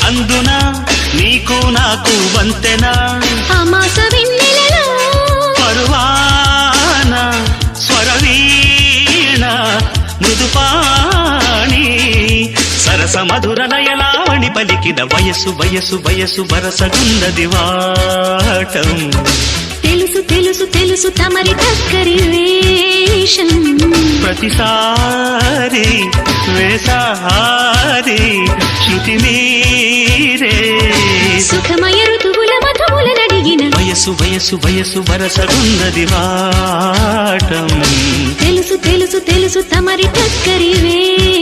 అందునా నీకు నాకు వంతెనా అమాస వెన్నెలలో పరువాన స్వరవీణ మృదుపాణి సరస మధుర లయలావణి పలికిన వయసు వయసు వయసు వరసగున్నది వాటం తెలుసు తెలుసు తెలుసు తమరి దగ్గరి వేషం ప్రతిసారి వేసారి శృతి మీరే సుఖమయ ఋతువుల మధువుల నడిగిన వయసు వయసు వయసు వరసగున్నది వాటం తెలుసు తెలుసు తెలుసు తమరి దగ్గరి వేషం